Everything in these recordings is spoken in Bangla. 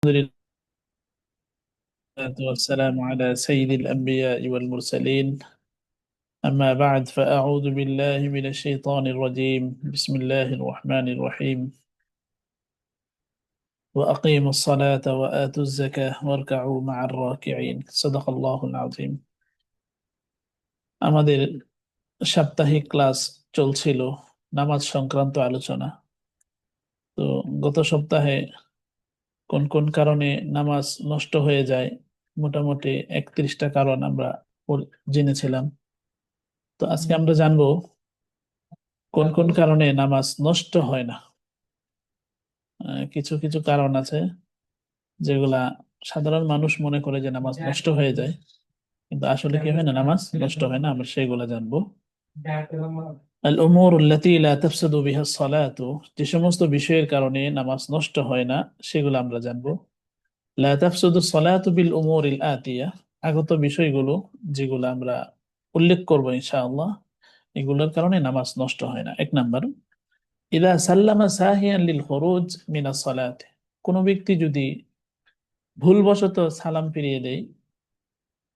الحمد لله والسلام على سيد الأنبياء والمرسلين. أما بعد فأعوذ بالله من الشيطان الرجيم. بسم الله الرحمن الرحيم. وأقيموا الصلاة وآتوا الزكاة واركعوا مع الراكعين. صدق الله العظيم. আমাদের সাপ্তাহিক ক্লাস চলছিল নামাজ সংক্রান্ত আলোচনা। তো গত সপ্তাহে কোন কোন কারণে নামাজ নষ্ট হয়ে যায় মোটামুটি 31টা কারণ আমরা জেনেছিলাম। তো আজকে আমরা জানবো কোন কোন কারণে নামাজ নষ্ট হয় না। কিছু কিছু কারণ আছে যেগুলা সাধারণ মানুষ মনে করে যে নামাজ নষ্ট হয়ে যায়, কিন্তু আসলে কি হয় না, নামাজ নষ্ট হয় না। আমরা সেগুলা জানবো। আল উমুর আল্লাতী লা তাফসুদু বিহা সালাতু, যে সমস্ত বিষয়ের কারণে নামাজ নষ্ট হয় না সেগুলো আমরা জানবো। লা তাফসুদু সালাতু বিল উমুরিল আতিয়া, আগত বিষয়গুলো যেগুলো আমরা উল্লেখ করব ইনশাআল্লাহ, এগুলোর কারণে নামাজ নষ্ট হয় না। এক নাম্বার, ইদা সাল্লামা সাহিয়ান লিল খুরুজ মিনাস সালাত, কোন ব্যক্তি যদি ভুলবশত সালাম ফিরিয়ে দেয়,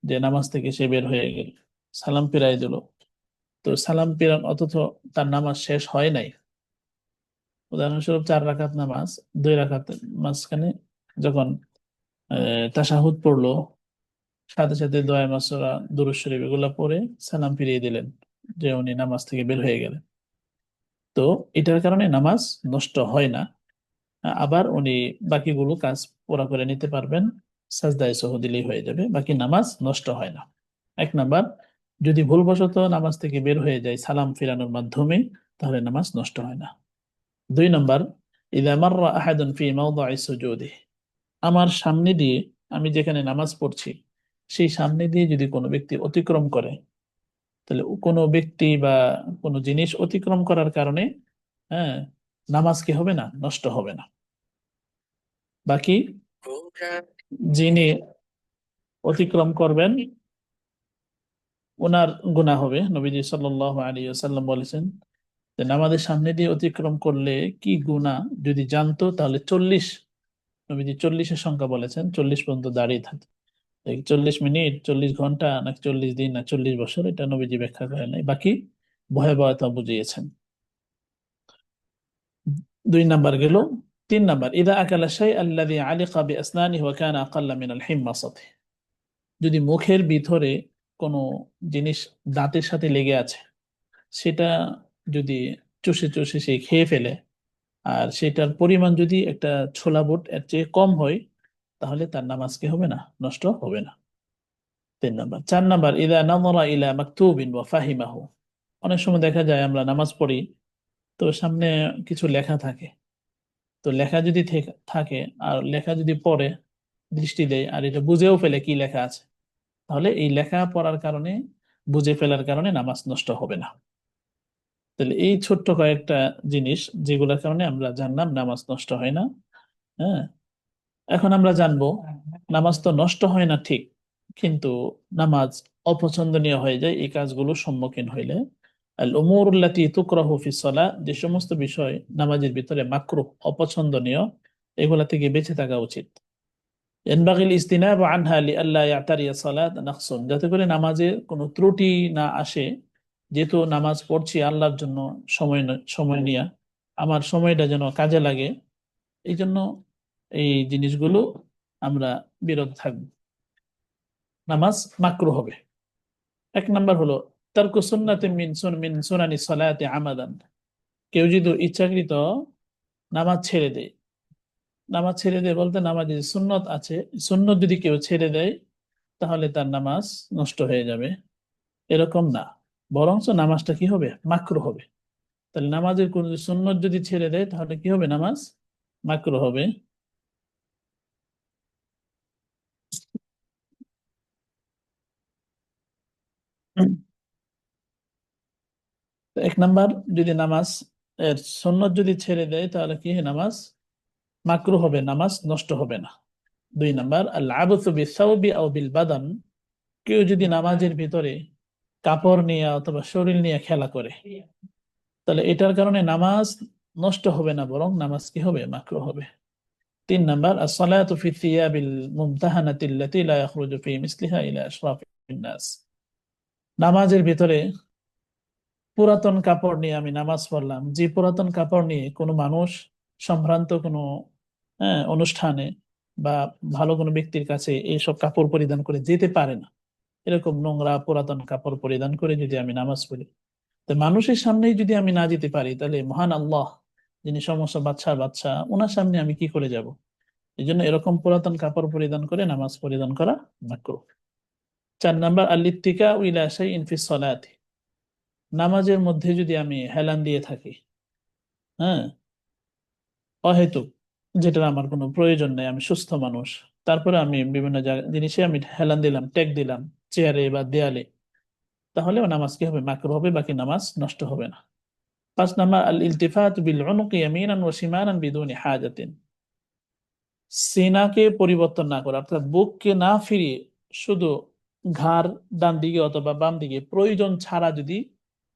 যে নামাজ থেকে সে বের হয়ে গেল, সালাম ফিরাই দিল, তো সালাম ফিরান অথচ তার নামাজ শেষ হয় নাই। উদাহরণস্বরূপ 4 রাকাত নামাজ, 2 রাকাত মাঝখানে যখন তাশাহুদ পড়লো, সাথে সাথে দোয়া মাসুরা দুরূদ শরীফ এগুলা পড়ে সালাম ফিরিয়ে দিলেন, যে উনি নামাজ থেকে বের হয়ে গেলেন। তো এটার কারণে নামাজ নষ্ট হয় না। আবার উনি বাকিগুলো কাজ পুরা করে নিতে পারবেন, সাজদায়ে সহু দিলেই হয়ে যাবে, বাকি নামাজ নষ্ট হয় না। এক নাম্বার, যদি ভুলবশত নামাজ থেকে বের হয়ে যায় সালাম ফিরানোর মাধ্যমে, তাহলে নামাজ নষ্ট হয় না। 2 নাম্বার, ইযা মাররা আহাদুন ফি মাওদি'i সুজুদি, আমার সামনে দিয়ে, আমি যেখানে নামাজ পড়ছি সেই সামনে দিয়ে যদি কোনো ব্যক্তি অতিক্রম করে, তাহলে কোনো ব্যক্তি বা কোনো জিনিস অতিক্রম করার কারণে হ্যাঁ নামাজ কি হবে না, নষ্ট হবে না। বাকি যিনি অতিক্রম করবেন ওনার গুনাহ হবে। নবীজি সাল্লাল্লাহু আলাইহি ওয়াসাল্লাম বলেছেন যে নামাজের সামনে দিয়ে অতিক্রম করলে কি গুনাহ যদি জানতো তাহলে 40, নবীজি 40-এর সংখ্যা বলেছেন, 40 পর্যন্ত দাঁড়িয়ে থাকে। এই 40 মিনিট, 40 ঘন্টা, নাকি 40 দিন, না 40 বছর, এটা নবীজি ব্যাখ্যা করেন নাই, বাকি ভয়াবহতা বুঝিয়েছেন। 2 নাম্বার গেল। 3 নাম্বার, ইদা আকালা শাই আল্লাযী আলিকা বিআসনানিহি ওয়া কানা আকাল্লা মিনাল হিম্মাসাতি, যদি মুখের ভিতরে কোনো জিনিস দাঁতের সাথে লেগে আছে, সেটা যদি চষে চষে সে খেয়ে ফেলে, আর সেটার পরিমাণ যদি একটা ছোলা বুট এর চেয়ে কম হয়, তাহলে তার নামাজ কি হবে না, নষ্ট হবে না। 3 নাম্বার। 4 নাম্বার, ইদা নাযরা ইলা মাকতুবিন ওয়া ফাহিমাহু, অনেক সময় দেখা যায় আমরা নামাজ পড়ি, তো সামনে কিছু লেখা থাকে, তো লেখা যদি থাকে আর লেখা যদি পড়ে, দৃষ্টি দেয় আর এটা বুঝেও ফেলে কি লেখা আছে, তাহলে এই লেখা পড়ার কারণে, বুঝে ফেলার কারণে নামাজ নষ্ট হবে না। তাহলে এই ছোট্ট কয়েকটা জিনিস যেগুলোর কারণে আমরা জানলাম নামাজ নষ্ট হয় না। হ্যাঁ, এখন আমরা জানবো নামাজ তো নষ্ট হয় না ঠিক, কিন্তু নামাজ অপছন্দনীয় হয়ে যায় এই কাজগুলোর সম্মুখীন হইলে। আল উমুর আল্লাতী তুকরাহু ফিস সালাহ, যে সমস্ত বিষয় নামাজের ভিতরে মাকরুহ, অপছন্দনীয়, এগুলা থেকে বেঁচে থাকা উচিত। ইয়ানবাগিল ইজতিনাবু আনহা লিআল্লা ইয়াতারিয়া সালাত নাকসুন, যাতে করে নামাজে কোনো ত্রুটি না আসে। যেহেতু নামাজ পড়ছি আল্লাহর জন্য, সময় নিয়ে আমার সময়টা যেন কাজে লাগে, এই জন্য এই জিনিসগুলো আমরা বিরত থাকবো। নামাজ মাকরুহ হবে। 1 নাম্বার হলো তারকু সুন্নাতি মিন সুনানি সালাতি আমাদান, কেউ যদি ইচ্ছাকৃত নামাজ ছেড়ে দেয়, নামাজ ছেড়ে দেয় বলতে নামাজে সুন্নত আছে, সুন্নত যদি কেউ ছেড়ে দেয় তাহলে তার নামাজ নষ্ট হয়ে যাবে, এরকম না, বরঞ্চ নামাজটা কি হবে, মাকরুহ হবে। তাহলে নামাজের কোন সুন্নত যদি ছেড়ে দেয় তাহলে কি হবে, নামাজ মাকরুহ হবে। তো 1 নাম্বার, যদি নামাজ এর সুন্নত যদি ছেড়ে দেয় তাহলে কি হয়, নামাজ মাকরুহ হবে, নামাজ নষ্ট হবে না। 2 নাম্বার, আল আবসু বিসাউবি আও বিল বাদান, কেউ যদি নামাজের ভিতরে কাপড় নিয়ে অথবা শরীর নিয়ে খেলা করে, তাহলে এটার কারণে নামাজ নষ্ট হবে না, বরং নামাজ কি হবে, মাকরুহ হবে। 3 নম্বর as-salatu fi thiyabil mumtahanati allati la yakhruju fi misliha ila ashrafin nas। নামাজের ভিতরে পুরাতন কাপড় নিয়ে আমি নামাজ পড়লাম, যে পুরাতন কাপড় নিয়ে কোনো মানুষ সম্ভ্রান্ত কোনো অনুষ্ঠানে বা ভালো কোনো ব্যক্তির কাছে এইসব কাপড় পরিধান করে যেতে পারে না, এরকম নোংরা পুরাতন কাপড় পরিধান করে যদি আমি নামাজ পড়ি, তো মানুষের সামনেই যদি আমি না যেতে পারি, তাহলে মহান আল্লাহ যিনি সমস্ত বাদশার বাদশা, ওনার সামনে আমি কি করে যাব? এই জন্য এরকম পুরাতন কাপড় পরিধান করে নামাজ পরিধান করা মাকরুহ। 4 নম্বর আল-ইত্তিকা ইলা শাইইন ফিস সালাতি। নামাজের মধ্যে যদি আমি হেলান দিয়ে থাকি, হ্যাঁ, অহেতুক, যেটার আমার কোনো প্রয়োজন নেই, আমি সুস্থ মানুষ, তারপরে আমি বিভিন্ন জিনিসে আমি হেলান দিলাম, টেক দিলাম, চেয়ারে বা দেয়ালে, তাহলেও নামাজ কি হবে? মাকরুহ হবে, বাকি নামাজ নষ্ট হবে না। 5 নম্বর আল-ইলতিফাত বিল উনুকি ইয়ামিনান ওয়া শিমালান বিদুনি হাজাতিন। সিনাকে পরিবর্তন না করা, অর্থাৎ বুককে না ফিরিয়ে শুধু ঘাড় ডান দিকে অথবা বাম দিকে প্রয়োজন ছাড়া যদি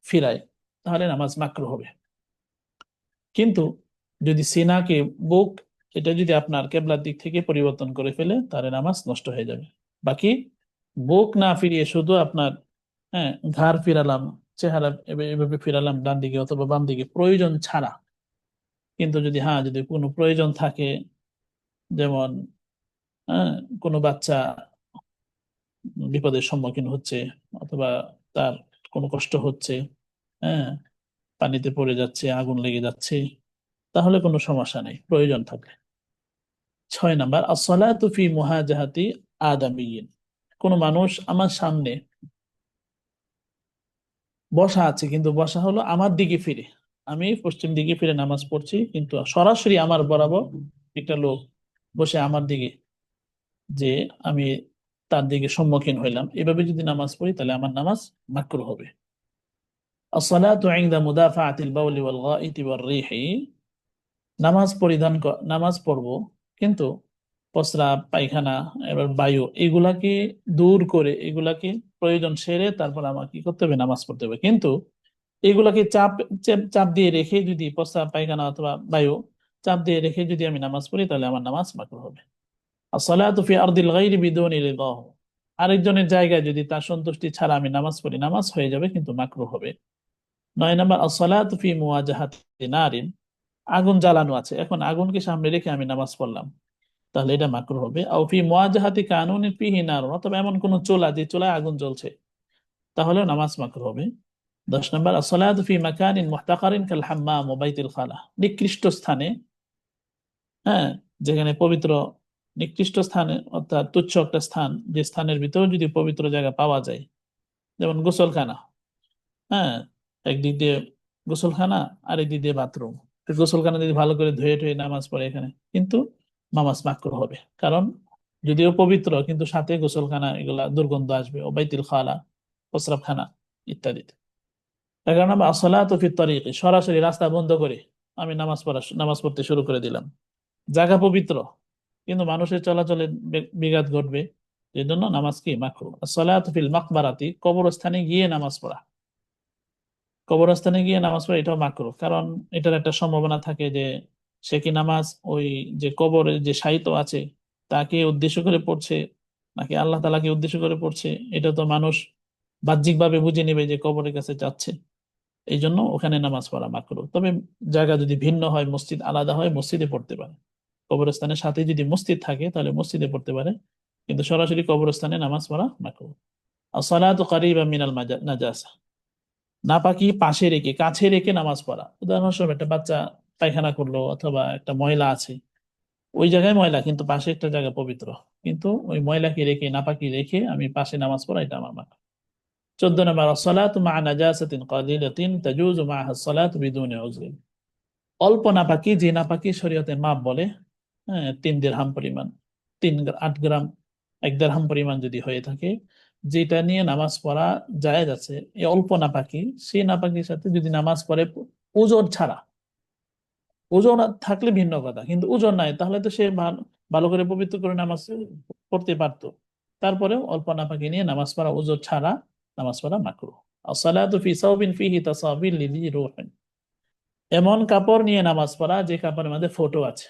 ফিরায়, তাহলে নামাজ মাকরুহ হবে। কিন্তু যদি সিনাকে, বুক, এটা যদি আপনার কেবলার দিক থেকে পরিবর্তন করে ফেলে, তাহলে নামাজ নষ্ট হয়ে যাবে। বাকি বুক না ফিরিয়ে শুধু আপনার ঘাড় ফিরালাম, চেহারা এভাবে ফিরালাম ডান দিকে অথবা বাম দিকে প্রয়োজন ছাড়া। কিন্তু যদি কোনো প্রয়োজন থাকে, যেমন হ্যাঁ কোনো বাচ্চা বিপদের সম্মুখীন হচ্ছে, অথবা তার কোনো কষ্ট হচ্ছে, হ্যাঁ, পানিতে পড়ে যাচ্ছে, আগুন লেগে যাচ্ছে, তাহলে কোনো সমস্যা নেই প্রয়োজন থাকলে। 6 নম্বর as-salatu fi muhajahati আদামিয়িন। কোন মানুষ আমার সামনে বসা আছে, কিন্তু বসা হলো আমার দিকে ফিরে, আমি পশ্চিম দিকে ফিরে নামাজ পড়ছি, কিন্তু সরাসরি আমার বরাবর একটা লোক বসে আমার দিকে, যে আমি তার দিকে সম্মুখীন হইলাম, এভাবে যদি নামাজ পড়ি, তাহলে আমার নামাজ মাকরুহ হবে। as-salatu 'inda mudafa'ati al-bawli wal-gha'iti war-rihi। নামাজ পড়বো, কিন্তু প্রস্রাব, পায়খানা, এবার বায়ু, এগুলাকে দূর করে, এগুলাকে প্রয়োজন সেরে তারপর আমার কি করতে হবে? নামাজ পড়তে হবে। কিন্তু এগুলাকে চাপ চাপ চাপ দিয়ে রেখে যদি প্রস্রাব, পায়খানা অথবা বায়ু চাপ দিয়ে রেখে যদি আমি নামাজ পড়ি, তাহলে আমার নামাজ মাকরুহ হবে। as-salatu fi ardil ghayri biduni ridahu। আরেকজনের জায়গায় যদি তার সন্তুষ্টি ছাড়া আমি নামাজ পড়ি, নামাজ হয়ে যাবে, কিন্তু মাকরুহ হবে। 9 নম্বর as-salatu fi muwajahati নারিন। আগুন জ্বালানো আছে, এখন আগুনকে সামনে রেখে আমি নামাজ পড়লাম, তাহলে এটা মাকরুহ হবে। আও ফি মুওয়াজাহাতি কানুনিন ফিহি নার, অথবা এমন কোন চুলা, যে চুলায় আগুন জ্বলছে, তাহলেও নামাজ মাকরুহ হবে। 10 নম্বর as-salatu fi মাকানিন মুহতাকারিন কাল হাম্মাম ওয়া বাইতুল খালা। নিকৃষ্ট স্থানে, হ্যাঁ, যেখানে পবিত্র, নিকৃষ্ট স্থানে অর্থাৎ তুচ্ছ একটা স্থান, যে স্থানের ভিতরে যদি পবিত্র জায়গা পাওয়া যায়, যেমন গোসলখানা, হ্যাঁ, একদিক দিয়ে গোসলখানা, আরেক দিক দিয়ে বাথরুম, গোসলখানা যদি ভালো করে ধুয়ে টুয়ে নামাজ পড়ে এখানে, কিন্তু নামাজ মাকরুহ হবে, কারণ যদিও পবিত্র, কিন্তু সাথে গোসলখানা, এগুলা দুর্গন্ধ আসবে, ও বাইতুল খালা, প্রস্রাবখানা ইত্যাদিতে। 11 নম্বর as-salatu fi tariqi। সরাসরি রাস্তা বন্ধ করে আমি নামাজ পড়তে শুরু করে দিলাম, জায়গা পবিত্র, কিন্তু মানুষের চলাচলে বিঘাত ঘটবে, এই জন্য নামাজ কি? মাকরুহ। as-salatu fil মাকবারাতি। কবরস্থানে গিয়ে নামাজ পড়া, কবরস্থানে গিয়ে নামাজ পড়া এটাও মাকরুহ, কারণ এটার একটা সম্ভাবনা থাকে যে সে কি নামাজ ওই যে কবরে যে শায়িত আছে তাকে উদ্দেশ্য করে পড়ছে, নাকি আল্লাহ তাআলাকে উদ্দেশ্য করে পড়ছে, এটা তো মানুষ বাহ্যিকভাবে বুঝে নেবে যে কবরের কাছে যাচ্ছে। এই জন্য ওখানে নামাজ পড়া মাকরুহ। তবে জায়গা যদি ভিন্ন হয়, মসজিদ আলাদা হয়, মসজিদে পড়তে পারে। কবরস্থানের সাথে যদি মসজিদ থাকে, তাহলে মসজিদে পড়তে পারে, কিন্তু সরাসরি কবরস্থানে নামাজ পড়া মাকরুহ। as-salatu qariban মিনাল নাজাসা। নাপাকি পাশে রেখে, কাছে রেখে নামাজ পড়া, উদাহরণস্বরূপ একটা বাচ্চা পায়খানা করলো, অথবা একটা ময়লা আছে, ওই জায়গায় ময়লা, কিন্তু পাশে একটা জায়গা পবিত্র, কিন্তু ওই ময়লাকে রেখে, নাপাকি রেখে আমি পাশে নামাজ পড়া, এটা আমার মানা। 14 নম্বর as-salatu মা'a নাজাসাতিন কালিলাতিন তাজুজু মা'আহা as-salatu বিদুনি উযরিন। অল্প নাপাকি, যে নাপাকি শরীয়তের মাপ বলে, হ্যাঁ, 3 দিরহাম পরিমাণ, 8 গ্রাম, 1 দিরহাম পরিমাণ যদি হয়ে থাকে, যেটা নিয়ে নামাজ পড়া জায়েজ আছে, এই অল্প নাপাকি, সেই নাপাকির সাথে যদি নামাজ পড়ে ওজর ছাড়া, ওজন থাকলে ভিন্ন কথা, কিন্তু ওজন নাই, তাহলে তো সে ভালো করে পবিত্র করে নামাজ পড়তে পারতো, তারপরেও অল্প নাপাকি নিয়ে নামাজ পড়া, ওজর ছাড়া নামাজ পড়া মাকরুহ। as-salatu ফি সাওবিন ফিহি তাসাবিল লিযি রূহিন। এমন কাপড় নিয়ে নামাজ পড়া যে কাপড়ের মধ্যে ফটো আছে,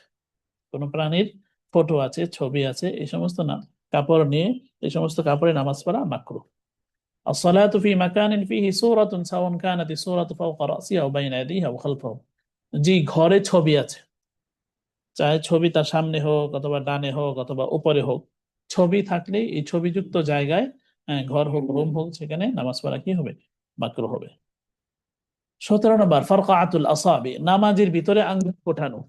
কোনো প্রাণীর ফটো আছে, ছবি আছে, এই সমস্ত না কাপড় নিয়ে, এই সমস্ত কাপড়ে নামাজ পড়া মাকরুহ। الصلاة في مكان فيه سورة سواء كانت السورة فوق رأسه أو بين يديه أو خلفه। জি, ঘরে ছবি আছে, চাहे ছবি তার সামনে হোক অথবা ডানে হোক অথবা উপরে হোক, ছবি থাকলে এই ছবিযুক্ত জায়গায়, ঘর হোক রুম হোক, সেখানে নামাজ পড়া কি হবে? মাকরুহ হবে। 17 নম্বর ফারকাতুল আসাবি, নামাজের ভিতরে আঙ্গুল ফোটানো।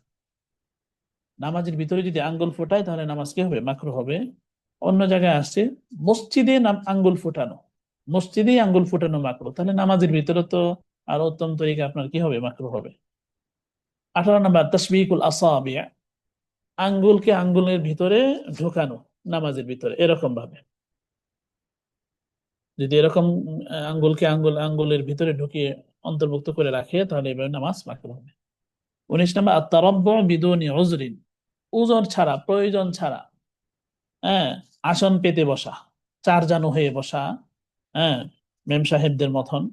নামাজের ভিতরে যদি আঙ্গুল ফোটায় তাহলে নামাজ কি হবে? মাকরুহ হবে। অন্য জায়গায় আসছে মসজিদে আঙ্গুল ফোটানো, মসজিদেই আঙ্গুল ফোটানো মাকরুহ, তাহলে নামাজের ভিতরে তো আরো উত্তম তরিকা আপনার কি হবে? মাকরুহ হবে। 18 নম্বর তাসবিকুল আসাবি, আঙ্গুলকে আঙ্গুলের ভিতরে ঢোকানো নামাজের ভিতরে এরকম ভাবে, যদি এরকম আঙ্গুলকে আঙ্গুলের ভিতরে ঢুকিয়ে অন্তর্ভুক্ত করে রাখে তাহলে এভাবে নামাজ মাকরুহ হবে। 19 নম্বর আত-তারাব্বু বিদুনি উযরিন, উযর ছাড়া, প্রয়োজন ছাড়া, হ্যাঁ, আসন পেতে বসা, চার জানু হয়ে বসা, হ্যাঁ, মেম সাহেবদের মতন,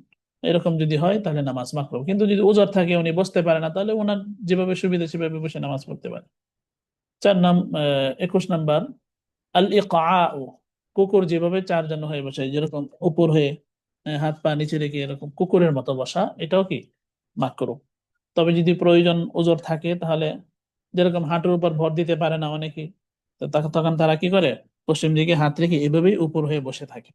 এরকম যদি হয় তাহলে নামাজ মাকরুহ। কিন্তু যদি উযর থাকে, উনি বসতে পারে না, তাহলে ওনার যেভাবে সুবিধা সেভাবে বসে নামাজ পড়তে পারে। 21 নম্বর আল ইকআউ, কুকুর যেভাবে চার জানু হয়ে বসে, যেরকম উপর হয়ে হাত পা নিচে রেখে এরকম কুকুরের মতো বসা, এটাও কি? মাকরুহ। তবে যদি প্রয়োজন ওজোর থাকে তাহলে, যেরকম হাঁটুর উপর ভর দিতে পারে না অনেকে, তো তখন তারা কি করে? পশ্চিম দিকে হাত রেখে এভাবেই উপর হয়ে বসে থাকে।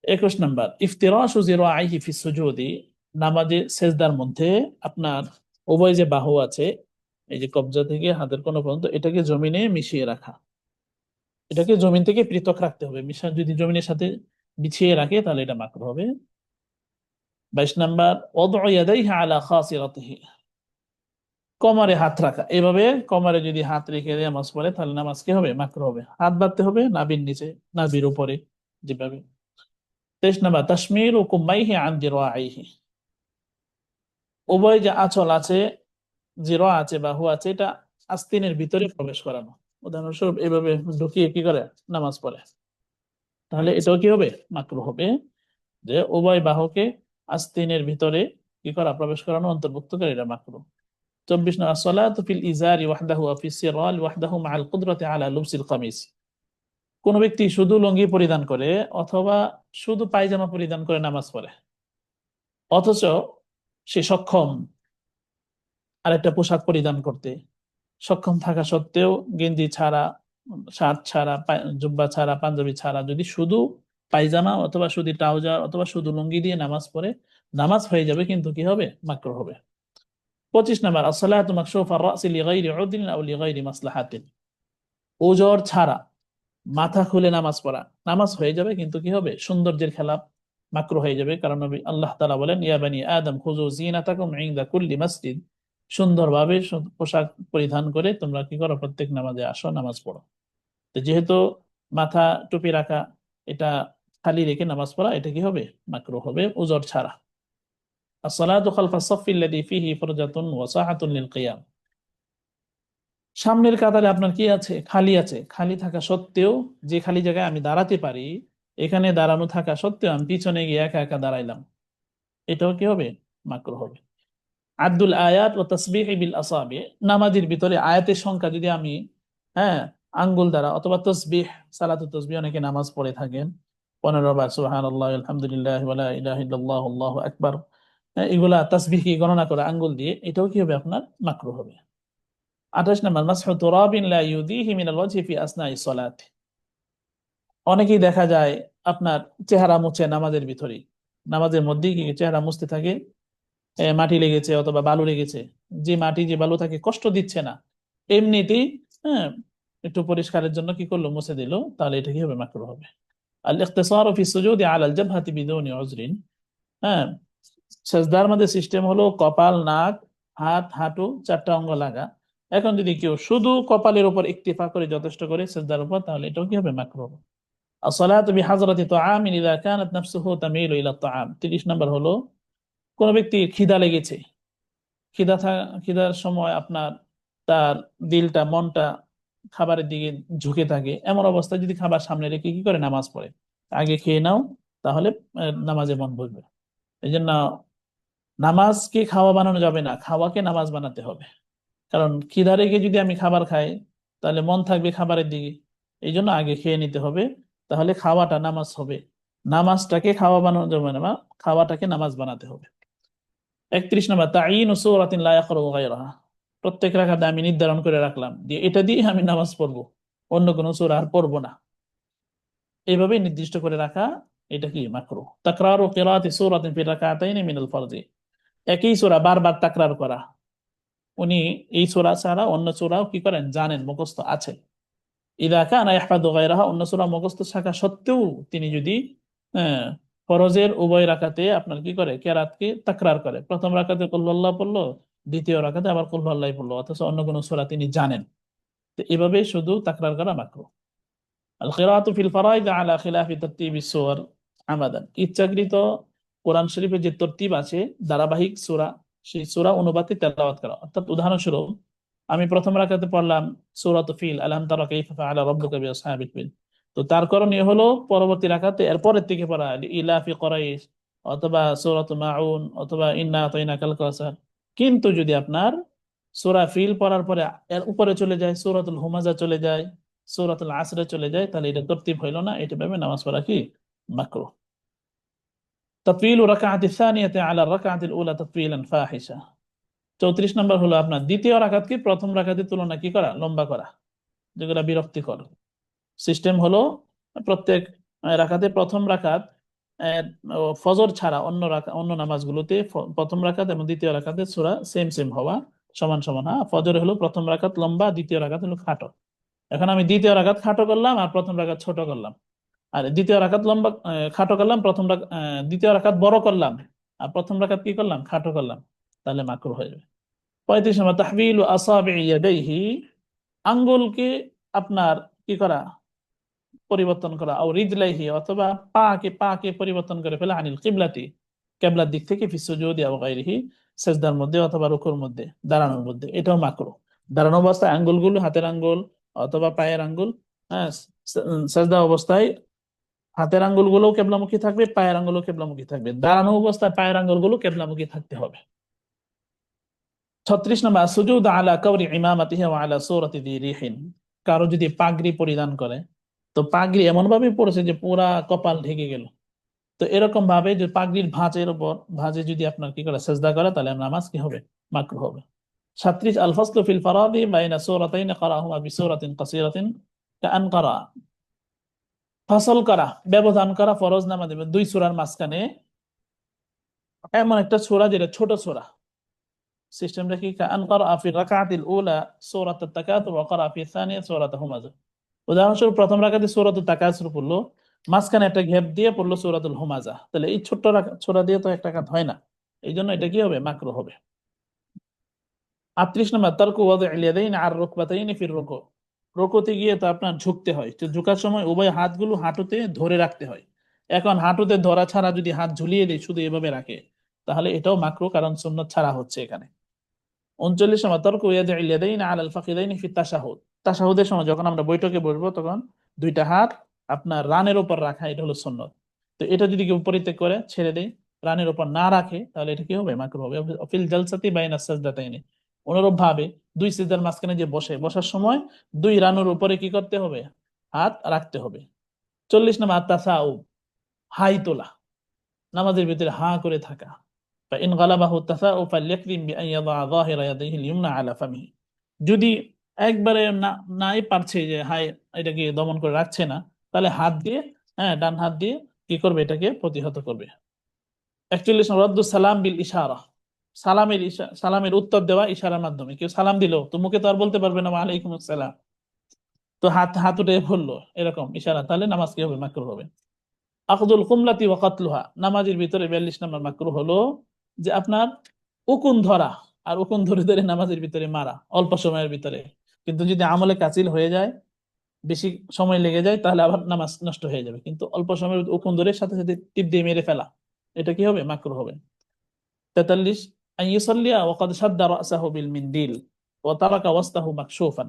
21 নম্বর ইফতিরাশু যিরাইহি ফিস সুজুদি, নামাজে সেজদার মধ্যে আপনার উভয় যে বাহু আছে, এই যে কবজা থেকে হাতের কোণ পর্যন্ত, এটাকে জমিনে মিশিয়ে রাখা, এটাকে জমিন থেকে পৃথক রাখতে হবে। যদি জমিনের সাথে বিছিয়ে রাখে তাহলে এটা মাকরুহ হবে। 22 নম্বর ওয়াদউ ইয়াদাইহি আলা খাসিরাতিহি, কোমরে হাত রাখা, এভাবে কোমরে যদি হাত রেখে নামাজ পড়ে তাহলে নামাজ কি হবে? মাকরুহ হবে। হাত বাঁধতে হবে নাভির নিচে, নাভির উপরে, যেভাবে। 23 নম্বর তাশমিরু কুম্মাইহি আন যিরাইহি, উভয় যে আঁচল আছে, জিরা আছে, বাহু আছে, এটা আস্তিনের ভিতরে প্রবেশ করানো। উদাহরণস্বরূপ এভাবে ঢুকিয়ে কি করে নামাজ পড়ে, তাহলে এটাও কি হবে? মাকরুহ হবে, যে উভয় বাহুকে আস্তিনের ভিতরে কি করা? প্রবেশ করানো, অন্তর্ভুক্ত করে, এটা মাকরুহ। 24 নম্বর আসসালাতু ফিল ইজারি ওয়াহদাহু ওয়া ফিস সিরাল ওয়াহদাহু মা'আল কুদরাতি আলা লুবসিল কামিজ, কোন ব্যক্তি শুধু লুঙ্গি পরিধান করে অথবা শুধু পায়জামা পরিধান করে নামাজ পড়ে, অথচ সে সক্ষম আরেকটা পোশাক পরিধান করতে, সক্ষম থাকা সত্ত্বেও গেঞ্জি ছাড়া, শার্ট ছাড়া, জুব্বা ছাড়া, পাঞ্জাবি ছাড়া যদি শুধু পায়জামা অথবা শুধু ট্রাউজার অথবা শুধু লুঙ্গি দিয়ে নামাজ পড়ে, নামাজ হয়ে যাবে কিন্তু কি হবে? মাকরুহ হবে। 25 নম্বর আসসালাতু মাকশুফা আর-রাসি লিগাইরি উযরিন আও লিগাইরি মাসলাহাতিন, ওজর ছাড়া মাথা খুলে নামাজ পড়া, নামাজ হয়ে যাবে কিন্তু কি হবে? সৌন্দর্যের খেলাপ, মাকরুহ হয়ে যাবে। কারণ নবী আল্লাহ তাআলা বলেন ইয়া বানি আদম খুযু যিনাতাকুম ইনদা কুল্লি মাসজিদ, সুন্দরভাবে পোশাক পরিধান করে তোমরা কি করো? প্রত্যেক নামাজে আসো, নামাজ পড়ো। তো যেহেতু মাথা টুপি রাখা, এটা খালি রেখে নামাজ পড়া, এটা কি হবে? মাকরুহ হবে ওজর ছাড়া। আসসালাতু খালফা সাফফি আল্লাযী ফীহি ফুরজাতুন ওয়া সাআতুন লিল কিয়াম, সামনের কাতারে আপনার কি আছে? খালি আছে, খালি থাকা সত্ত্বেও, যে খালি জায়গায় আমি দাঁড়াতে পারি, এখানে দাঁড়ানো থাকা সত্ত্বেও আমি পিছনে গিয়ে একা একা দাঁড়াইলাম, এটাও কি হবে? মাকরুহ হবে। আব্দুল আয়াত ও তাসবিহ বিল আসাবি, নামাজের ভিতরে আয়াতের সংখ্যা যদি আমি, হ্যাঁ, আঙ্গুল দ্বারা অথবা তসবিহ, সালাতু তসবিহ অনেকে নামাজ পড়ে থাকেন 15 বার সুবহানাল্লাহ আলহামদুলিল্লাহ ওয়া লা ইলাহা ইল্লাল্লাহ আল্লাহু আকবার, এগুলা তাসবিহ কি গণনা করে আঙ্গুল দিয়ে, এটাও কি হবে? আপনার মাকরুহ হবে। 28 নম্বর মাসহু তুরাবিন লা ইউদিহি মিনাল ওয়াজহি ফি আসনাইস সালাত, অনেকেই দেখা যায় আপনার চেহারা মুছে নামাজের ভিতরেই, নামাজের মধ্যেই কি চেহারা মুছতে থাকে, মাটি লেগেছে অথবা বালু লেগেছে, যে মাটি যে বালু থাকে কষ্ট দিচ্ছে না, এমনিতেই, হ্যাঁ, একটু পরিষ্কারের জন্য কি করলো? মুছে দিল, তাহলে এটা কি হবে? মাকরুহ হবে। আল ইখতিসারু ফি সুজুদি আলা আল জাবহাতি বিদুনি উযরিন, হ্যাঁ, সেজদার মধ্যে সিস্টেম হলো কপাল, নাক, হাত, হাঁটু, চারটা অঙ্গ লাগা। এখন যদি কেউ শুধু কপালের উপর ইক্তিফা করে যথেষ্ট করে সেজদার উপর, তাহলে এটাও কি হবে? মাকরুহ। আসসালাতু বিহাজরাতি তাআমিন ইযা কানাত নাফসুহু তামিলু ইলা তাআম, 30 নম্বর হলো কোন ব্যক্তি খিদা লেগেছে, খিদার সময় আপনার তার দিলটা, মনটা খাবারের দিকে ঝুঁকে থাকে, এমন অবস্থায় যদি খাবার সামনে রেখে কি করে? নামাজ পড়ে, আগে খেয়ে নাও, তাহলে নামাজে মন বসবে। এই জন্য নামাজকে খাওয়া বানানো যাবে না, খাওয়াকে নামাজ বানাতে হবে। কারণ খিদা রেখে যদি আমি খাবার খাই তাহলে মন থাকবে খাবারের দিকে, এই জন্য আগে খেয়ে নিতে হবে, তাহলে খাওয়াটা নামাজ হবে। নামাজটাকে খাওয়া বানানো যাবে না, খাওয়াটাকে নামাজ বানাতে হবে। 31 নম্বর, তাঈনু সূরাতিন লা ইয়াকরাউ গায়রাহা। প্রত্যেক রাকাতে আমি নির্ধারণ করে রাখলাম যে এটা দিয়ে আমি নামাজ পড়বো, অন্য কোনো সূরা আর পড়বো না, এইভাবে নির্দিষ্ট করে রাখা, এটা কি মাকরুহ। তাকরারু কিরাআতি সূরাতিন ফি রাকাতাইনি মিনাল ফরজি। একই সূরা বারবার তাকরার করা, উনি এই সূরা ছাড়া অন্য সূরাও কি করেন জানেন, মুখস্থ আছে। ইদা কানা ইয়াহফাযু গায়রাহা, অন্য সূরা মুখস্থ থাকা সত্ত্বেও তিনি যদি আহ, ফরজের উভয় রাকাতে আপনার কি করে, কেরাতকে তাকরার করে, প্রথম রাকাতে কুল হুয়াল্লাহ পড়লো, দ্বিতীয় রাকাতে আবার কুল হুয়াল্লাহ পড়লো, অথচ অন্য কোনো সূরা তিনি জানেন, তো এভাবে শুধু তাকরার করা মাকরুহ। আল কিরাআতু ফিল ফারাইদ আলা খিলাফি তারতিবিস সুওয়ার আমাদান। ইচ্ছাকৃত কোরআন শরীফের যে তরতিব আছে, ধারাবাহিক সূরা, সেই সূরা অনুপাতে তেলাওয়াত করা। অর্থাৎ উদাহরণস্বরূপ আমি প্রথম রাকাতে পড়লাম সূরাতুল ফিল, আলহাম তারা কাইফা ফাআলা রাব্বুকা বিআসহাবিল ফিল, তো তার করণীয় হলো পরবর্তী রাকাতে এরপরের থেকে পড়া ইলাফি কুরাইশ, অথবা সূরাতুল মাউন, অথবা ইন্না আতাইনাকাল কাউসার। কিন্তু যদি আপনার সূরা ফিল পড়ার পরে এর উপরে চলে যায়, সূরাতুল হুমাজা চলে যায়, সূরাতুল আসরে চলে যায়, তাহলে এটা তরতিব হইলো না, এটা ভাবে নামাজ পড়া কি মাকরুহ। তাতওয়িলু রাকাআতি সানিয়াতি আলা রাকাআতিল উলা তাতওয়িলান ফাহিশা। 34 নম্বর হলো আপনার দ্বিতীয় রাকাতকে প্রথম রাকাতের তুলনায় কি করা, লম্বা করা, যেগুলো বিরক্তিকর। সিস্টেম হলো প্রত্যেক রাকাতে প্রথম রাকাত ফজর ছাড়া অন্য নামাজগুলোতে প্রথম রাকাত এবং দ্বিতীয় রাকাতে সূরা সেম সেম হওয়া, সমান সমান। হ্যাঁ, ফজরে হলো প্রথম রাকাত লম্বা, দ্বিতীয় রাকাত হলো খাটো। এখন আমি দ্বিতীয় রাকাত খাটো করলাম আর প্রথম রাকাত ছোট করলাম, আর দ্বিতীয় রাকাত লম্বা খাটো করলাম, দ্বিতীয় রাকাত বড় করলাম, আর প্রথম রাকাত কি করলাম, খাটো করলাম, তাহলে মাকরুহ হয়ে যাবে। 35 নম্বর, তাহবিলু আসাবি'i ইয়াদাইহি, আঙ্গুলকে আপনার কি করা, পরিবর্তন করা, আও রিজলাইহি, অথবা পাকে পরিবর্তন করে ফেলা, আনিল কিবলাতি, কিবলার দিক থেকে, ফি সুজুদি আও গায়রিহি, সিজদার মধ্যে অথবা রুকুর মধ্যে, দাঁড়ানোর মধ্যে, এটাও মাকরুহ। দাঁড়ানো অবস্থায় আঙ্গুলগুলো, হাতের আঙ্গুল অথবা পায়ের আঙ্গুল, হ্যাঁ, সিজদা অবস্থায় হাতের আঙ্গুলগুলো কেবলামুখী থাকবে, পায়ের আঙ্গুলও কেবলামুখী থাকবে, দাঁড়ানো অবস্থায় পায়ের আঙ্গুলগুলো কেবলামুখী থাকতে হবে। 36 নম্বর, সুজুদ আলা কাওরি ইমামাতিহি ওয়া আলা সূরাতি যী রিহিন। কারো যদি পাগড়ি পরিধান করে, তো পাগড়ি এমন ভাবে পড়েছে যে পুরা কপাল ঢেকে গেল, তো এরকম ভাবে যে পাগড়ির ভাঁজে যদি আপনার কি করে সেজদা করে, তাহলে নামাজ কি হবে, মাকরুহ হবে। 37, আল ফাসলু ফিল ফারাদি বাইনা সূরাতাইন ক্বারাহুমা বিসূরাতিন কাসীরাতিন কাআন ক্বারা। ফাসল করা, ব্যবধান করা ফরজ নামাজে দুই সূরার মাঝখানে এমন একটা সূরা যেটা ছোট সূরা। সিস্টেমটা কি, কাআন ক্বারা ফি রাকাতিল উলা সূরাতুত তাকাতুর ওয়া ক্বারা ফি সানিয়া সূরাতুল হুমাযা। উদাহরণস্বরূপ প্রথম রাকাতে সূরাতুত তাকাসুর পড়লো, মাঝখানে একটা গ্যাপ দিয়ে পড়লো সূরাতুল হুমাযা, তাহলে এই ছোট্ট সূরা দিয়ে তো একটা রাকাত হয় না, এই জন্য এটা কি হবে, মাকরুহ হবে। 38 নম্বর, তারকু ওয়াদি'ল ইয়াদাইনি আর রুকবাতাইনি ফির রুকু। রুকুতে গিয়ে তো আপনার ঝুঁকতে হয়, তো ঝুঁকার সময় উভয় হাতগুলো হাঁটুতে ধরে রাখতে হয়। এখন হাঁটুতে ধরা ছাড়া যদি হাত ঝুলিয়ে দিয়ে শুধু এভাবে রাখে, তাহলে এটাও মাকরুহ, কারণ সুন্নাত ছাড়া হচ্ছে এখানে। 39 নম্বর, তারকু ইয়াদি'ল ইয়াদাইনি আলাল ফাখিদাইনি ফি তাশাহুদ। তাশাহুদের সময় যখন আমরা বৈঠকে বসবো, তখন দুইটা হাত আপনার রানের উপর রাখা, এটা হলো সুন্নত। তো এটা যদি কেউ পরিত্যাগ করে, ছেড়ে দেয়, রানের উপর না রাখে, তাহলে এটা কি হবে, মাকরুহ হবে। ফিল জালসাতি বাইনা সাজদাতাইনি, অনুরূপ ভাবে দুই সিজদার মাঝখানে যে বসার সময় দুই রানের উপরে কি করতে হবে, হাত রাখতে হবে। 40 নম্বর, তাসাউব, হাই তোলা, নামাজের ভিতরে হা করে থাকা। فإن غلبه التثاؤب فليكذب بأن يضع ظاهر يديه اليمنى على فمه। যদি একবারে নাই পারছে যে হাই এটাকে দমন করে রাখছে না, তাহলে হাত দিয়ে, হ্যাঁ, ডান হাত দিয়ে কি করবে, এটাকে প্রতিহত করবে। 41 রদ্দু সালাম বিল ইশারা, সালামের উত্তর দেওয়া ইশারার মাধ্যমে। কেউ সালাম দিল তো মুখে তো আর বলতে পারবে না ওয়ালাইকুম আসসালাম, তো হাত হাত উঠে বললো এরকম ইশারা, তাহলে নামাজ কি হবে, মাকরুহ হবে। আখদুল কুমলাতি ওয়া কাতলুহা, নামাজের ভিতরে 42 নম্বর মাকরুহ হলো যে আপনার উকুন ধরা, আর উকুন ধরে ধরে নামাজের ভিতরে মারা অল্প সময়ের ভিতরে, কিন্তু যদি আমলে কাচিল হয়ে যায়, বেশি সময় লেগে যায়, তাহলে আবার নামাজ নষ্ট হয়ে যাবে। কিন্তু অল্প সময়ের উকুন ধরে সাথে সাথে টিপ দিয়ে মেরে ফেলা, এটা কি হবে, মাকরুহ হবে। 43, আন ইউসাল্লিয়া ওয়া ক্বাদ শাদ্দা রাসাহু বিল মিনদিল ওয়া তারাকা ওয়াসতাহু মাকশুফান।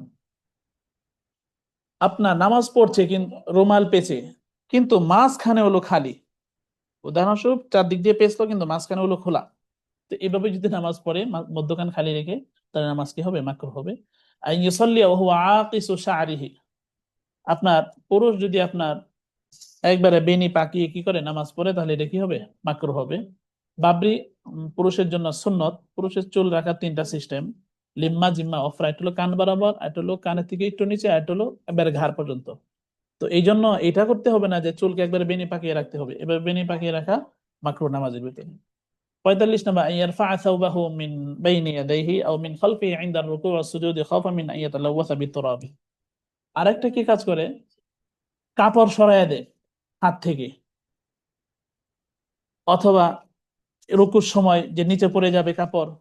আপনার নামাজ পড়ছে কিন্তু রুমাল পেঁচে, কিন্তু মাঝখানে হলো খালি, উদাহরণস্বরূপ চারদিক দিয়ে পেঁচলো কিন্তু মাঝখানে হলো খোলা, তো এইভাবে যদি নামাজ পড়ে মধ্যখান খালি রেখে, তাহলে নামাজ কি হবে? মাকরুহ হবে। আন ইউসাল্লি ওয়া হুয়া আকিসু শা'রিহি, আপনার পুরুষ যদি আপনার একবারে বেনি পাকিয়ে কি করে নামাজ পড়ে, তাহলে এটা কি হবে? মাকরুহ হবে। বাবরি পুরুষের জন্য সুন্নত। পুরুষের চুল রাখার তিনটা সিস্টেম, লিম্মা, জিম্মা, অফরা। এটা হলো কান বরাবর, এটা হলো কানের থেকে একটু নিচে, এটা হলো একবারে ঘাড় পর্যন্ত। তো এই জন্য এটা করতে হবে না যে চুলকে একবারে বেনি পাকিয়ে রাখতে হবে, এবার বেনি পাকিয়ে রাখা মাকরুহ নামাজের ভিতরে। 45 নম্বর, আন ইয়ারফা'a সাওবাহু মিন বাইনি ইয়াদাইহি আও মিন খালফিহি ইনদা আর-রুকু' ওয়াস-সুজুদি খাওফান মিন আন ইয়াতালাওয়াসা বিত-তুরাব। আরেকটা কি কাজ করে? কাপড় সরাইয়া দেয় হাত থেকে, অথবা রুকুর সময় যে নিচে পড়ে যাবে কাপড়,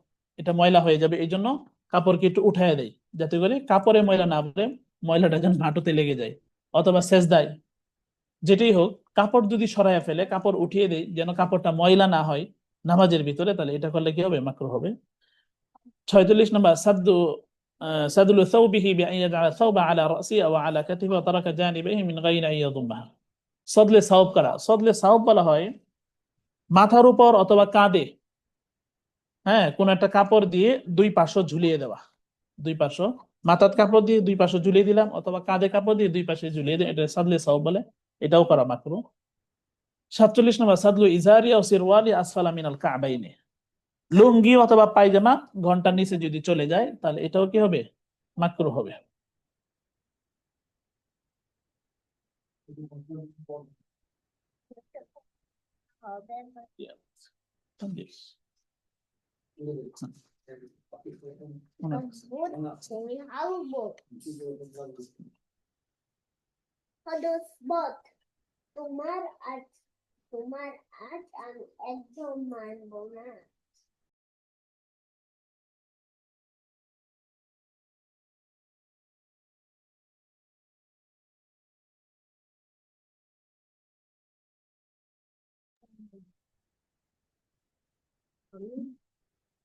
এটা ময়লা হয়ে যাবে, এই জন্য কাপড়কে একটু উঠাইয়া দেয়, যাতে করে কাপড়ে ময়লা না পড়ে, ময়লাটা যেন হাঁটুতে লেগে যায়। অথবা সেজদায়, যেটাই হোক, কাপড় যদি সরাইয়া ফেলে, কাপড় উঠিয়ে দেয় যেন কাপড়টা ময়লা না হয় নামাজের ভিতরে, তাহলে এটা করলে কি হবে? মাকরুহ হবে। 46 নম্বর, সাদুল সাওবিহি বিআন ইয়াজআলা সাওবা আলা রাসি আও আলা কাতিফি ওয়া তারাকা জানিবাইহি মিন গায়রি আন ইয়াদুম্মাহা। সদলে সাওব করা, সদলে সাওব বলা হয় মাথার উপর অথবা কাঁধে, হ্যাঁ, কোন একটা কাপড় দিয়ে দুই পাশও ঝুলিয়ে দেওয়া। দুই পাশও, মাথার কাপড় দিয়ে দুই পাশে ঝুলিয়ে দিলাম, অথবা কাঁধে কাপড় দিয়ে দুই পাশে ঝুলিয়ে দিই, এটা সাদলে সাওব বলে। এটাও করা মাকরুহ। 47 নম্বর, সাদলু ইজারি ও সিরওয়ালি আসফালা মিনাল কাবাইনি, লুঙ্গি অথবা পায়জামা ঘন্টার নিচে যদি চলে যায়, তাহলে এটাও কি হবে? মাকরুহ হবে। Yeah. Yes. তোমার আজ তোমার আজ আমি একদম মানবো না।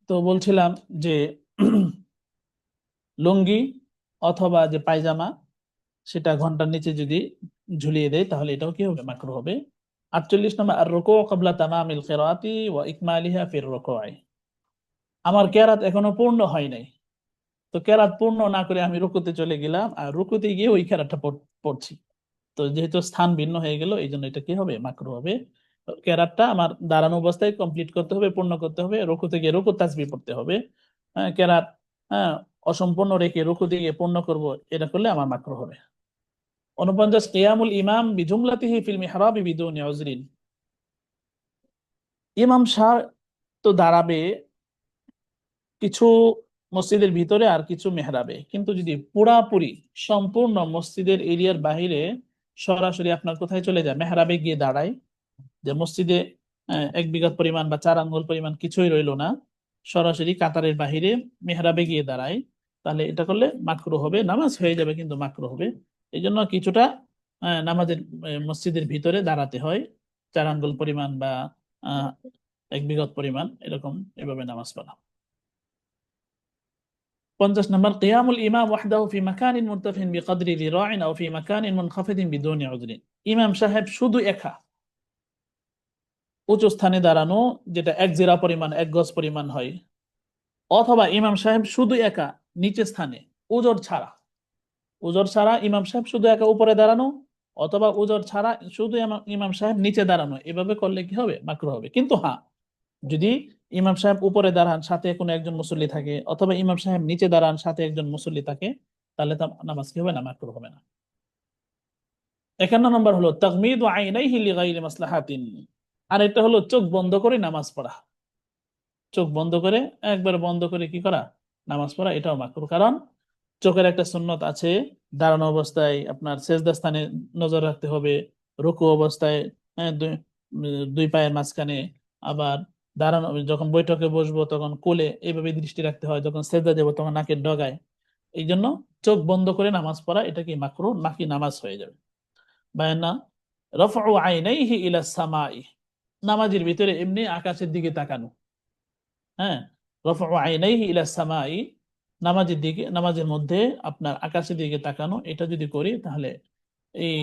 তো বলছিলাম যে লুঙ্গি অথবা যে পায়জামা, সেটা ঘন্টার নিচে যদি ঝুলিয়ে দেয়, তাহলে এটাও কি হবে? মাকরুহ হবে। 48 নম্বর, আর রুকু ক্বাবলা তামামিল কিরাআতি ওয়া ইকমালিহা ফির রুকুই, আমার কেরাত এখনো পূর্ণ হয় নাই, তো কেরাত পূর্ণ না করে আমি রুকুতে চলে গেলাম, আর রুকুতে গিয়ে ওই কেরাতটা পড়ছি। তো যেহেতু স্থান ভিন্ন হয়ে গেল, এই জন্য এটা কি হবে? মাকরুহ হবে। কেরাতটা আমার দাঁড়ানো অবস্থায় কমপ্লিট করতে হবে, পূর্ণ করতে হবে, রুকুতে গিয়ে রুকু তাসবিহ পড়তে হবে। হ্যাঁ, কেরাত, হ্যাঁ, অসম্পূর্ণ রেখে রুকুতে গিয়ে পূর্ণ করব, এটা করলে আমার মাকরুহ হবে। 49, কিয়ামুল ইমাম বিজুমলাতিহি ফিল মিহরাবি বিদুনি উযরিন, ইমাম সাহেব তো দাঁড়াবে কিছু মসজিদের ভিতরে আর কিছু মেহরাবে, কিন্তু যদি পুরাপুরি সম্পূর্ণ মসজিদের এরিয়ার বাহিরে সরাসরি আপনার কোথায় চলে যায়? মেহরাবে গিয়ে দাঁড়ায়, যে মসজিদে 1 বিঘা পরিমাণ বা 4 আঙ্গুল পরিমাণ কিছুই রইলো না, সরাসরি কাতারের বাহিরে মেহরাবে গিয়ে দাঁড়ায়, তাহলে এটা করলে মাকরুহ হবে। নামাজ হয়ে যাবে কিন্তু মাকরুহ হবে। এই জন্য কিছুটা নামাজের মসজিদের ভিতরে দাঁড়াতে হয়, 4 আঙ্গুল পরিমাণ বা 1 বিঘা পরিমাণ, এরকম এভাবে নামাজ পড়া। 50 নম্বর, কিয়ামুল ইমাম ওয়াহদাহু ফি মাকানিন মুরতাফিন বিকদরি যিরাইন আও ফি মাকানিন মুনখাফিদিন বিদুনি উযরিন, ইমাম সাহেব শুধু একা উঁচু স্থানে দাঁড়ানো, যেটা 1 জিরা পরিমাণ, 1 গজ পরিমাণ হয়, অথবা ইমাম সাহেব শুধু একা নিচে স্থানে, উজর ছাড়া, উজর ছাড়া ইমাম সাহেব শুধু একা উপরে দাঁড়ানো, অথবা উজর ছাড়া শুধু ইমাম সাহেব নিচে দাঁড়ানো, এভাবে করলে কি হবে? মাকরুহ হবে। কিন্তু হ্যাঁ, যদি ইমাম সাহেব উপরে দাঁড়ান, সাথে কোনো একজন মুসল্লি থাকে, অথবা ইমাম সাহেব নিচে দাঁড়ান, সাথে একজন মুসল্লি থাকে, তাহলে তো নামাজ কি হবে না? মাকরুহ হবে না। 51 নম্বর হলো তাগমিদু আইনাইহি লিগাইরি মাসলাহাতিন, আর এটা হলো চোখ বন্ধ করে নামাজ পড়া। চোখ বন্ধ করে, একবার বন্ধ করে কি করা? নামাজ পড়া, এটাও মাকরুহ। কারণ চোখের একটা সুন্নত আছে, দাঁড়ানো অবস্থায় আপনার সেজদা স্থানে নজর রাখতে হবে, রুকু অবস্থায় দুই পায়ের মাঝখানে, আবার দাঁড়ানো যখন বৈঠকে বসবো তখন কোলে, এইভাবে দৃষ্টি রাখতে হয়, যখন সেজদা দেবো তখন নাকের ডগায়। এই জন্য চোখ বন্ধ করে নামাজ পড়া, এটা কি মাকরুহ নাকি নামাজ হয়ে যাবে? বায়ান্না রফউ আইনাইহি ইলা সামাই, নামাজের ভিতরে এমনি আকাশের দিকে তাকানো, হ্যাঁ, রফউ আইনাইহি ইলা সামাই, নামাজের দিকে, নামাজের মধ্যে আপনার আকাশের দিকে তাকানো, এটা যদি করি, তাহলে এই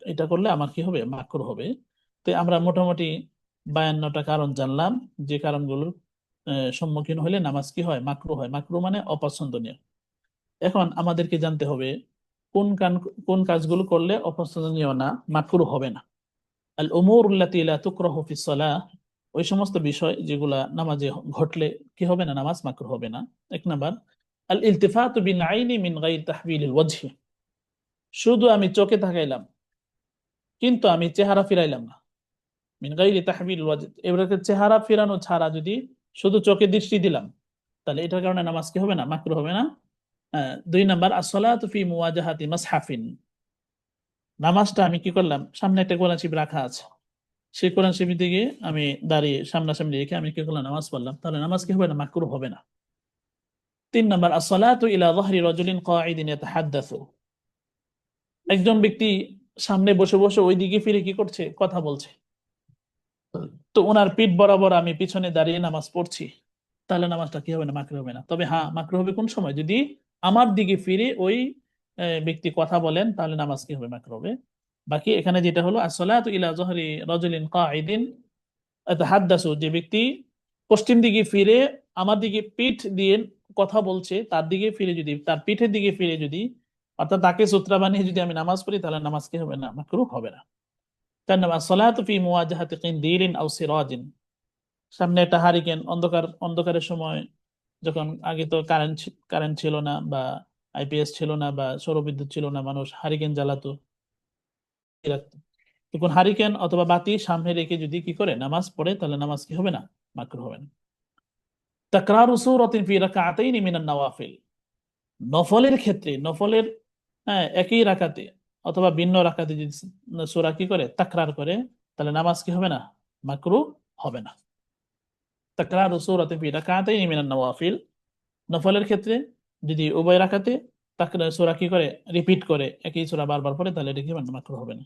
এটা করলে আমার কি হবে? মাকরুহ হবে। তো আমরা মোটামুটি 52টা কারণ জানলাম, যে কারণগুলো সম্মুখীন হলে নামাজ কি হয়? মাকরু হয়। মাকরু মানে অপছন্দনীয়। এখন আমাদেরকে জানতে হবে কোন কাজগুলো করলে অপছন্দনীয় না, মাকরু হবে না। আল উমুর আল্লাতী লা তুকরাহু ফিস সালাহ, ওই সমস্ত বিষয় যেগুলা নামাজে ঘটলে কি হবে না? নামাজ মাকরু হবে না। এক নাম্বার, আল ইলতিফাতু বিল আইনি মিন গায়রি তাহবিলিল ওয়াজহি, শুধু আমি চোখে তাকাইলাম কিন্তু আমি চেহারা ফিরাইলাম না। মিন গায়রি তাহবিলিল ওয়াজহ, এবারে চেহারা ফিরানো ছাড়া যদি শুধু চোখে দৃষ্টি দিলাম, তাহলে এটার কারণে নামাজ কি হবে না? মাকরু হবে না। দুই নাম্বার, as-salatu fi muwajahati মাসহাফিন, নামাজটা আমি কি করলাম? সামনে একটা কোরআন শরীফ রাখা আছে, সেই কোরআন শরীফের দিকে আমি দাঁড়িয়ে সামনাসামনি রেখে আমি কি করলাম? নামাজ পড়লাম, তাহলে নামাজ কি হবে না? মাকরু হবে না। তিন number, as-salatu ila dhahri rajulin qa'idin yatahadathu, একজন ব্যক্তি সামনে বসে বসে ওই দিকে ফিরে কি করছে? কথা বলছে। তো ওনার পিঠ বরাবর আমি পিছনে দাঁড়িয়ে নামাজ পড়ছি, তাহলে নামাজটা কি হবে না? মাকরু হবে না। তবে হ্যাঁ, মাকরু হবে কোন সময়? যদি আমার দিকে ফিরে ওই ব্যক্তি কথা বলেন, তাহলে নামাজ কি হবে? মাকরু হবে। বাকি এখানে যেটা হলো, as-salatu ila যহরি রাজুলিন কাঈদিন ইয়াতাহাদ্দাসু, যে ব্যক্তি পশ্চিম দিকে ফিরে আমার দিকে পিঠ দিয়ে কথা বলছে, তার দিকে ফিরে যদি, তার পিঠের দিকে ফিরে যদি, অর্থাৎ তাকে সূত্রা বানিয়ে যদি আমি নামাজ পড়ি, তাহলে নামাজ কি হবে না? মাকরু হবে না। তার নাম as-salatu fi muwajahati qindirin aw sirajin, সামনে একটা হারিকেন, অন্ধকারের সময়, যখন আগে তো কারেন্ট ছিল না, বা আইপিএস ছিল না, বা সৌরবিদ্যুৎ ছিল না, মানুষ হারিকেন জ্বালাতো, রাখতো। তখন হারিকেন অথবা বাতি সামনে রেখে যদি কি করে নামাজ পড়ে, তাহলে নামাজ কি হবে না? মাকরু হবে না। তাকরারু সূরাতিন ফি রাকাতাইনি মিনান নওয়াফিল, নফলের ক্ষেত্রে, নফলের, হ্যাঁ, একই রাকাতে অথবা ভিন্ন রাকাতে যদি সূরা কি করে? তাকরার করে, তাহলে নামাজ কি হবে না? মাকরু হবে না। তাকরারু সূরাতিন ফি রাকাতাইনি মিনান নওয়াফিল, নফলের ক্ষেত্রে যদি উভয় রাকাতে তাকরার সূরা কি করে? রিপিট করে একই সূরা বারবার পড়ে, তাহলে এটা কি হবে না? মাকরু হবে না।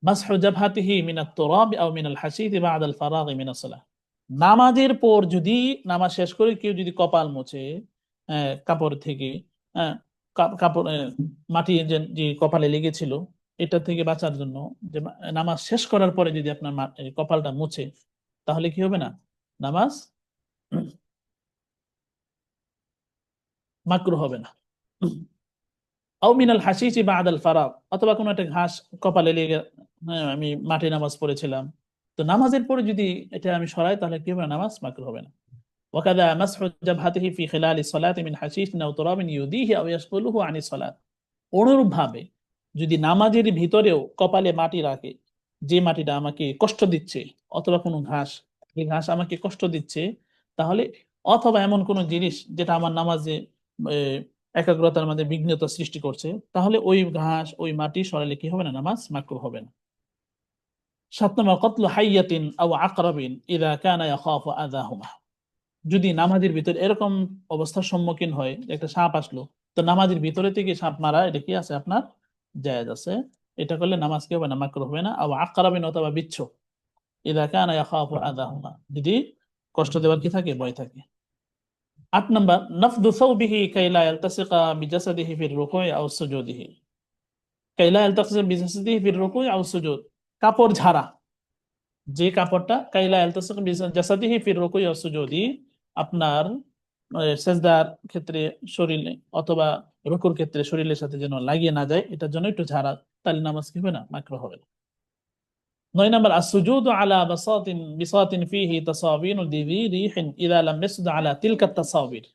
মাসহু জাবহাতিহি মিনাত তুরাব আও মিনাল হাসিদ বা'দা আল ফারাগ মিনাস সালাহ, নামাজের পর যদি, নামাজ শেষ করে কেউ যদি কপাল মোছে কাপড় থেকে, হ্যাঁ, কাপড়, মাটি যে যে কপালে লেগেছিল, এটা থেকে বাঁচার জন্য, যে নামাজ শেষ করার পরে যদি আপনার কপালটা মুছে, তাহলে কি হবে না? নামাজ মাকরু হবে না। আও মিনাল হাসিসি বা'দাল ফারাগ, অথবা কোনো একটা ঘাস কপালে লেগে, হ্যাঁ, আমি মাঠে নামাজ পড়েছিলাম, তো নামাজের পরে যদি এটা আমি সরাই, তাহলে কি হবে না? নামাজ মাকরু হবে না। ওয়াকাদা মাসহু জাবহাতিহি ফি খিলালি সালাতি মিন হাসিসিন আও তুরাবিন ইউদিহি আও ইয়াশগুলুহু আনিস সালাত, অনুরূপ ভাবে যদি নামাজের ভিতরেও কপালে মাটি রাখে, যে মাটিটা আমাকে কষ্ট দিচ্ছে, অথবা কোনো ঘাস, এই ঘাস আমাকে কষ্ট দিচ্ছে, তাহলে, অথবা এমন কোনো জিনিস যেটা আমার নামাজে আহ, একাগ্রতার মধ্যে বিঘ্নতা সৃষ্টি করছে, তাহলে ওই ঘাস, ওই মাটি সরালে কি হবে না? নামাজ মাকরু হবে না। 7 নম্বর, কতলু হাইয়াতিন আও আকরাবিন ইযা কানা ইয়াখাফু আযাহুমা, যদি নামাজের ভিতরে এরকম অবস্থার সম্মুখীন হয় যে একটা সাপ আসলো, তো নামাজের ভিতরে থেকে সাপ মারা, এটা কি আছে আপনার? জায়েজ আছে। এটা করলে নামাজ কি হবে না? মাকরু হবে না। আও আকরাবিন, অথবা বিচ্ছু, ইযা কানা ইয়াখাফু আযাহুমা, যদি কষ্ট দেওয়ার কি থাকে? ভয় থাকে। 8 নম্বর, নাফদু সাওবিহি কাইলা ইয়ালতাসিকা বিজাসাদিহি ফির রুকুই আও সুজুদিহি, কাইলা ইয়ালতাসিকা বিজাসাদিহি ফির রুকুই আও সুজুদ, কাপড় ঝাড়া, যে কাপড়টা কাইলা ইয়ালতাসিকা বিজাসাদিহি ফির রুকুই আও সুজুদি, আপনার সেজদার ক্ষেত্রে শরীরে অথবা রুকুর ক্ষেত্রে শরীরের সাথে যেন লাগিয়ে না যায়, এটার জন্য একটু ঝাড়া, তাহলে নামাজ কি হবে না? মাকরু হবে না। 9 নম্বর, আসুজুদু আলা বাসাতিন বিসাতিন ফিহি তাসাবিন দিবি রিহিন ইযা লাম ইয়াসুদ আলা তিলকা তাসাবির,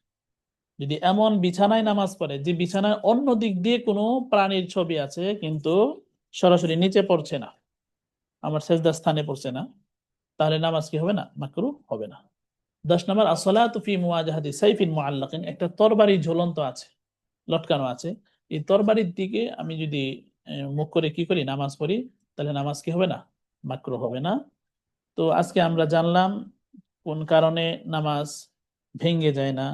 যদি এমন বিছানায় নামাজ পড়ে যে বিছানায় অন্য দিক দিয়ে কোনো প্রাণীর ছবি আছে, কিন্তু সরাসরি নিচে পড়ছে না, আমার সেজদার স্থানে পড়ছে না, তাহলে নামাজ কি হবে না? মাকরু হবে না। 10 নম্বর, আসসালাতু ফি মুওয়াজাহাতি সাইফিন মুআল্লাকিন, একটা তরবারি ঝুলন্ত আছে, লটকানো আছে, এই তরবারির দিকে আমি যদি মুখ করে কি করি? নামাজ পড়ি, তাহলে নামাজ কি হবে না? মাকরু হবে না। তো আজকে আমরা জানলাম কোন কারণে নামাজ ভেঙে যায় না,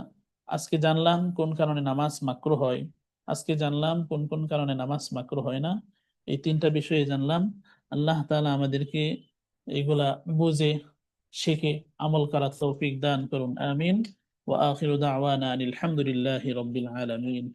আজকে জানলাম কোন কারণে নামাজ মাকরু হয়, আজকে জানলাম কোন কোন কারণে নামাজ মাকরু হয় না। এই 3টা বিষয়ে জানলাম। আল্লাহ তাআলা আমাদেরকে এগুলা বুঝে শিখে আমল করার তৌফিক দান করুন, আমিন। ওয়া আখিরু দাওয়ানা আনিল হামদুলিল্লাহি রাব্বিল আলামিন।